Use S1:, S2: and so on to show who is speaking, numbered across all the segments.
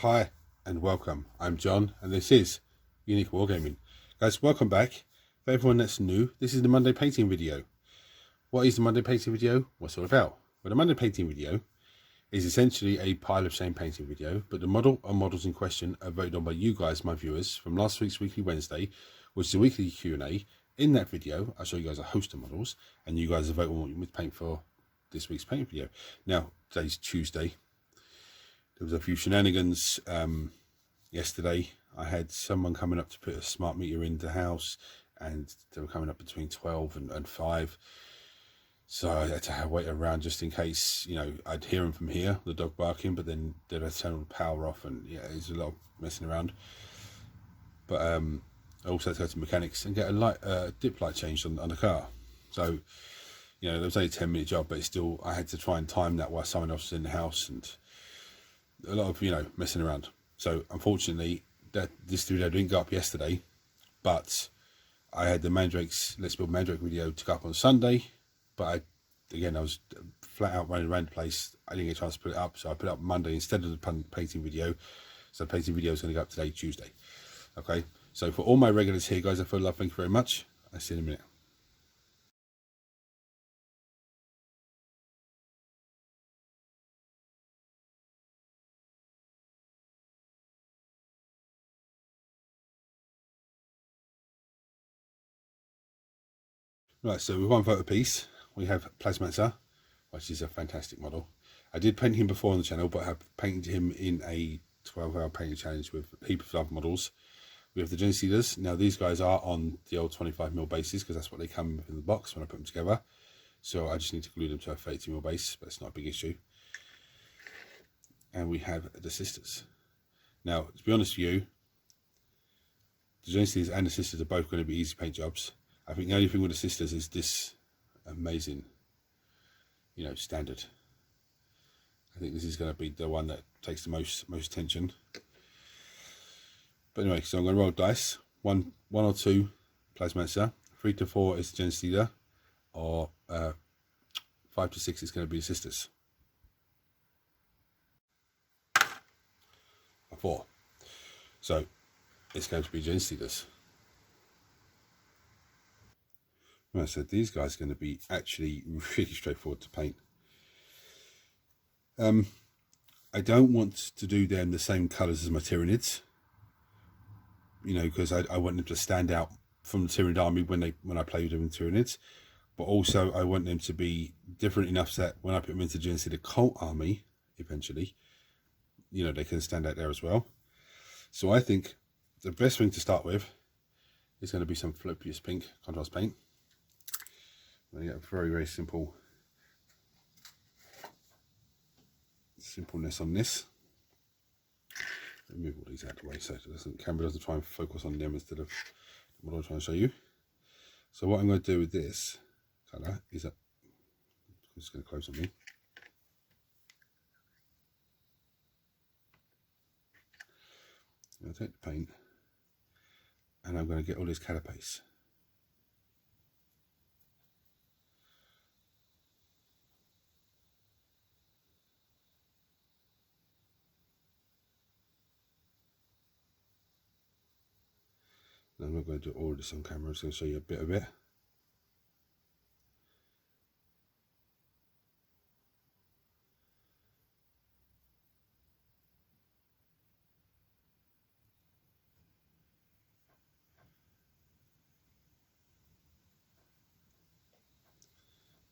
S1: Hi and welcome. I'm John and this is Unique Wargaming. Guys, welcome back. For everyone that's new, this is the Monday painting video. What is the Monday painting video? What's it all about? Well, the Monday painting video is essentially a pile of shame painting video, but the model or models in question are voted on by you guys, my viewers, from last week's Weekly Wednesday, which is a weekly Q&A. In that video, I'll show you guys a host of models and you guys vote on what you would paint for this week's painting video. Now, today's Tuesday. There was a few shenanigans yesterday. I had someone coming up to put a smart meter in the house and they were coming up between 12 and 5. So I had to wait around just in case, you know, I'd hear them from here, the dog barking, but then they'd have to turn the power off and yeah, it's a lot of messing around. But I also had to go to mechanics and get a dip light changed on the car. So, you know, there was only a 10-minute job, but it's still, I had to try and time that while someone else was in the house and a lot of, you know, messing around. So unfortunately this video didn't go up yesterday, but I had the Mandrakes Let's Build Mandrake video to go up on Sunday, but I was flat out running around the place. I didn't get a chance to put it up, so I put it up Monday instead of the painting video. So the painting video is going to go up today, Tuesday. Okay, so for all my regulars here, guys, I feel love, thank you very much. I'll see you in a minute. Right, so with one vote apiece, we have Plasmancer, which is a fantastic model. I did paint him before on the channel, but I have painted him in a 12-hour painting challenge with a heap of other models. We have the Genestealers. Now these guys are on the old 25mm bases because that's what they come with in the box when I put them together. So I just need to glue them to a 30mm base, but it's not a big issue. And we have the Sisters. Now, to be honest with you, the Genestealers and the Sisters are both going to be easy paint jobs. I think the only thing with the Sisters is this amazing, you know, standard. I think this is going to be the one that takes the most attention. But anyway, so I'm going to roll dice. One or two Plasmancer. 3 to 4 is the Genestealer, or 5 to 6 is going to be the Sisters. A 4. So it's going to be Genestealers. Right, so these guys are going to be actually really straightforward to paint. I don't want to do them the same colours as my Tyranids, you know, because I want them to stand out from the Tyranid army when I play with them in Tyranids, but also I want them to be different enough that when I put them into the cult army eventually, you know, they can stand out there as well. So I think the best thing to start with is going to be some Fallopius Pink contrast paint. I'm going to get a very simple simpleness on this. Let me move all these out of the way so the camera doesn't try and focus on them instead of what I'm trying to show you. So what I'm going to do with this colour is that I'm just going to close on me. I'm going to take the paint and I'm going to get all this carapace. I'm not going to do all of this on camera, I'm just going to show you a bit of it.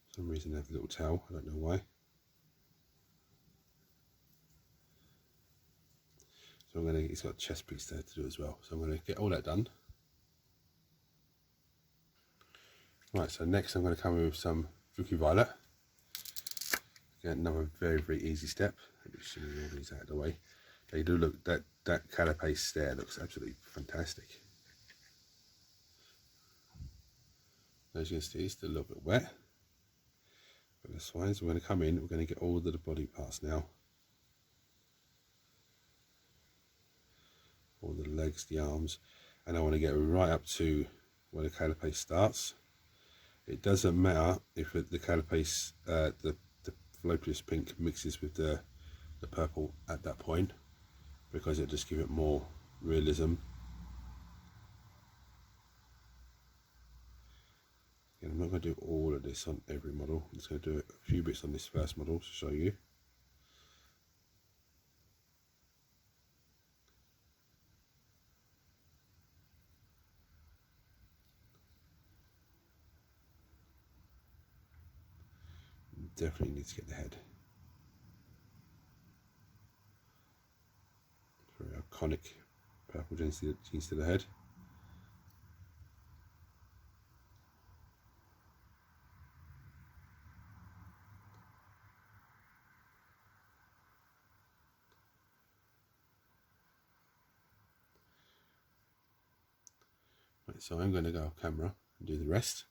S1: For some reason I have a little towel, I don't know why. So I'm going to, it's got a chest piece there to do as well. So I'm going to get all that done. Right, so next I'm going to come in with some Vuki Violet. Again, another very easy step. Let me show you all these out of the way. They do look, that carapace there looks absolutely fantastic. As you can see, it's still a little bit wet, but that's fine. So we're going to come in, we're going to get all of the body parts now. All the legs, the arms, and I want to get right up to where the carapace starts. It doesn't matter if the carapace, the Fallopius Pink mixes with the purple at that point, because it'll just give it more realism. And I'm not going to do all of this on every model. I'm just going to do a few bits on this first model to show you. Definitely need to get the head. Very iconic purple Genestealer head. Right, so I'm going to go off camera and do the rest.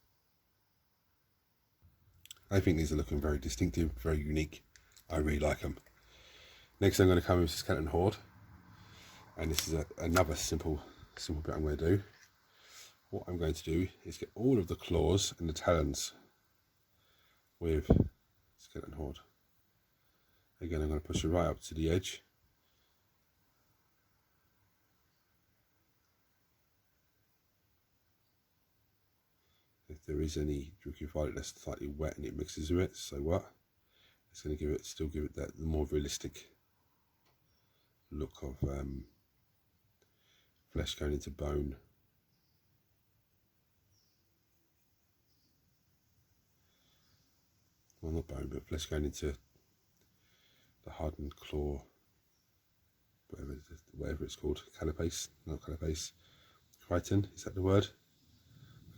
S1: I think these are looking very distinctive, very unique. I really like them. Next I'm going to come with Skeleton Horde, and this is another simple bit I'm going to do. What I'm going to do is get all of the claws and the talons with Skeleton Horde. Again, I'm going to push it right up to the edge. If there is any Druchii Violet that's slightly wet and it mixes with it, so what? It's going to still give it that more realistic look of flesh going into bone. Well, not bone, but flesh going into the hardened claw, whatever it's called, carapace, not carapace, chitin, is that the word?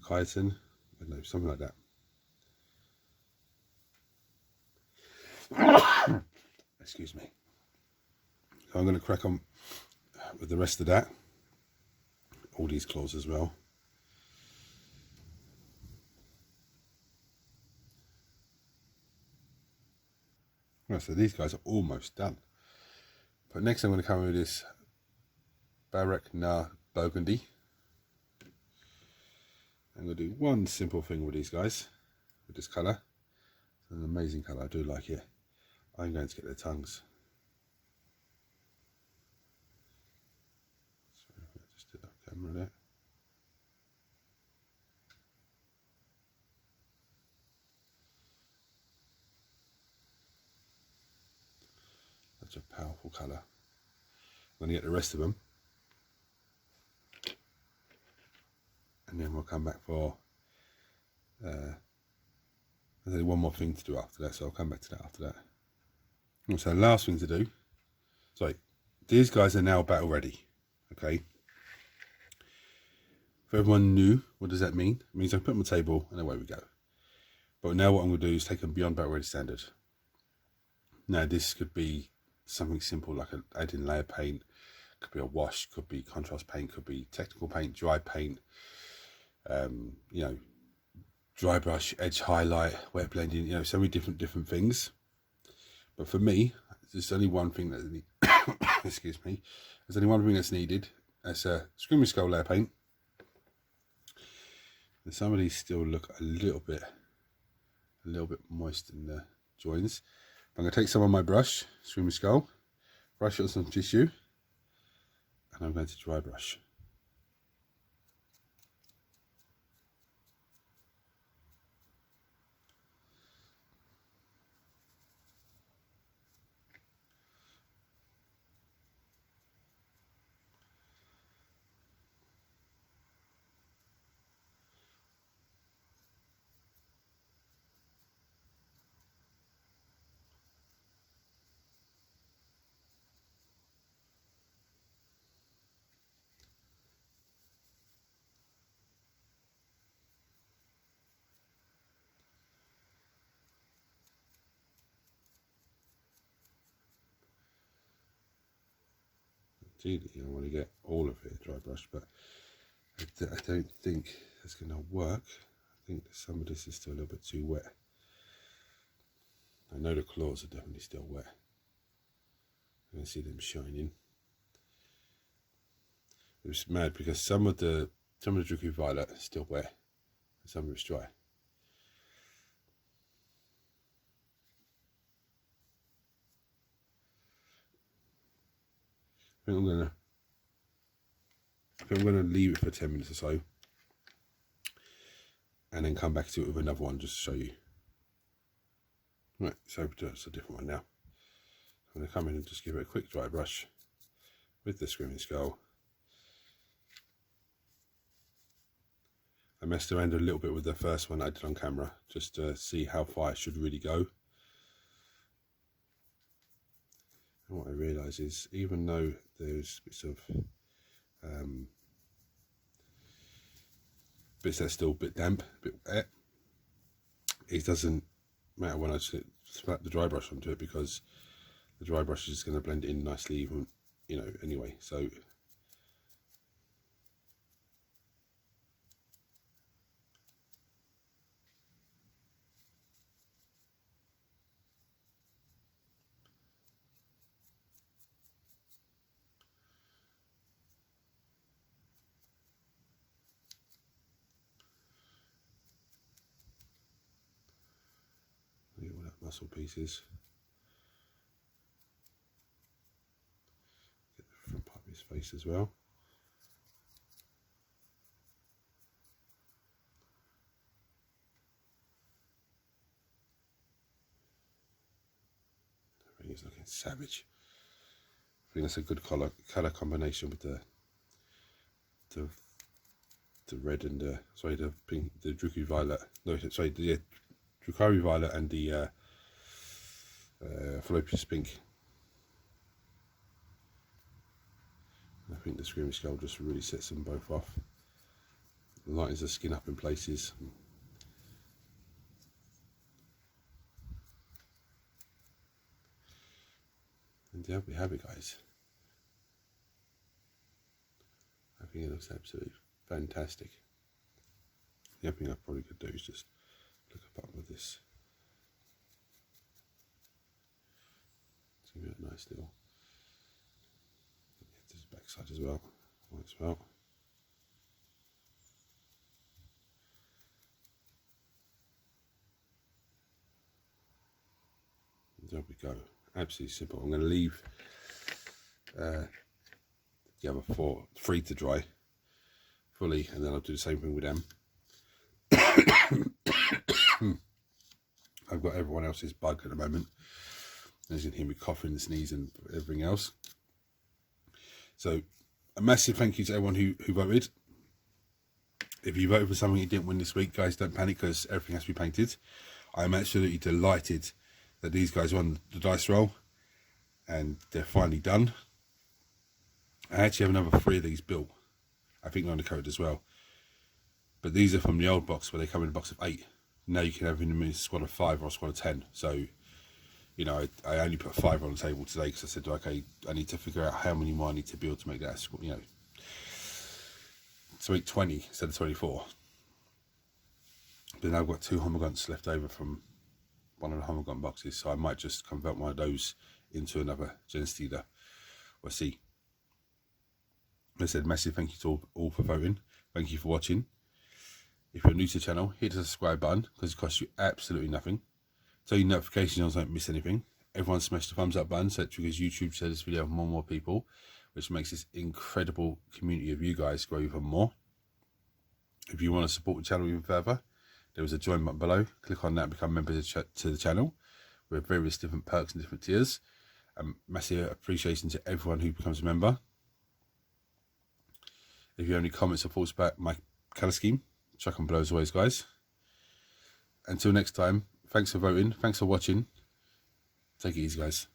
S1: Chitin, I don't know, something like that. Excuse me. So I'm going to crack on with the rest of that, all these claws as well. Right, so these guys are almost done. But next I'm going to come with this Barrack Na Burgundy. I'm going to do one simple thing with these guys, with this colour. It's an amazing colour, I do like it. I'm going to get their tongues. So I'll just do that camera there. Such a powerful colour. I'm going to get the rest of them. And then we'll come back for there's one more thing to do after that, so I'll come back to that after that. And so last thing to do, so these guys are now battle ready, okay? For everyone new, what does that mean? It means I put them on the table and away we go. But now what I'm going to do is take them beyond battle ready standard. Now this could be something simple like adding layer paint, could be a wash, could be contrast paint, could be technical paint, dry paint, you know, dry brush, edge highlight, wet blending, you know, so many different things. But for me, there's only one thing that excuse me, there's only one thing that's needed. That's a Screaming Skull layer paint. And some of these still look a little bit moist in the joins. I'm going to take some on my brush, Screaming Skull, brush it on some tissue, and I'm going to dry brush. Ideally, I want to get all of it dry brush, but I don't think that's going to work. I think some of this is still a little bit too wet. I know the claws are definitely still wet. I can see them shining. It was mad because some of the Druchii Violet is still wet, and some of it's dry. think I'm gonna leave it for 10 minutes or so, and then come back to it with another one just to show you. Right, so it's a different one now. I'm gonna come in and just give it a quick dry brush with the Screaming Skull. I messed around a little bit with the first one I did on camera just to see how far it should really go. And what I realise is, even though there's bits of bits that's still a bit damp, a bit wet, it doesn't matter when I just slap the dry brush onto it, because the dry brush is going to blend it in nicely, even, you know, anyway. So all that muscle pieces. Get the front part of his face as well. I think he's looking savage. I think that's a good colour combination with the red and the pink, the Drukhari Violet. No, sorry, the Drukhari Violet and the Fallopian Pink. I think the Screaming Skull just really sets them both off. Lightens the skin up in places. And there we have it, guys. I think it looks absolutely fantastic. The other thing I probably could do is just look up with this. It's going to be a nice little. This backside as well. There we go. Absolutely simple. I'm going to leave the other three to dry fully, and then I'll do the same thing with them. I've got everyone else's bug at the moment. As you can hear me coughing, sneeze and everything else. So a massive thank you to everyone who voted. If you voted for something you didn't win this week, guys, don't panic, because everything has to be painted. I'm absolutely delighted that these guys won the dice roll and they're finally done. I actually have another 3 of these built. I think they're on the code as well. But these are from the old box where they come in a box of 8. Now you can have them in a squad of 5 or a squad of 10. So, you know, I only put 5 on the table today because I said, okay, I need to figure out how many more I need to build to make that, you know, to make 20 instead of 24. But now I've got 2 Homoguns left over from one of the Homogun boxes, so I might just convert one of those into another Genestealer. We'll see. As I said, massive thank you to all for voting. Thank you for watching. If you're new to the channel, hit the subscribe button because it costs you absolutely nothing. Turn your notifications on so you don't miss anything. Everyone smash the thumbs up button so that triggers YouTube to share this video with more and more people, which makes this incredible community of you guys grow even more. If you want to support the channel even further, there is a join button below. Click on that and become members to the channel with various different perks and different tiers. Massive appreciation to everyone who becomes a member. If you have any comments or thoughts about my colour scheme, chuck them below as always, guys. Until next time, thanks for voting, thanks for watching. Take it easy, guys.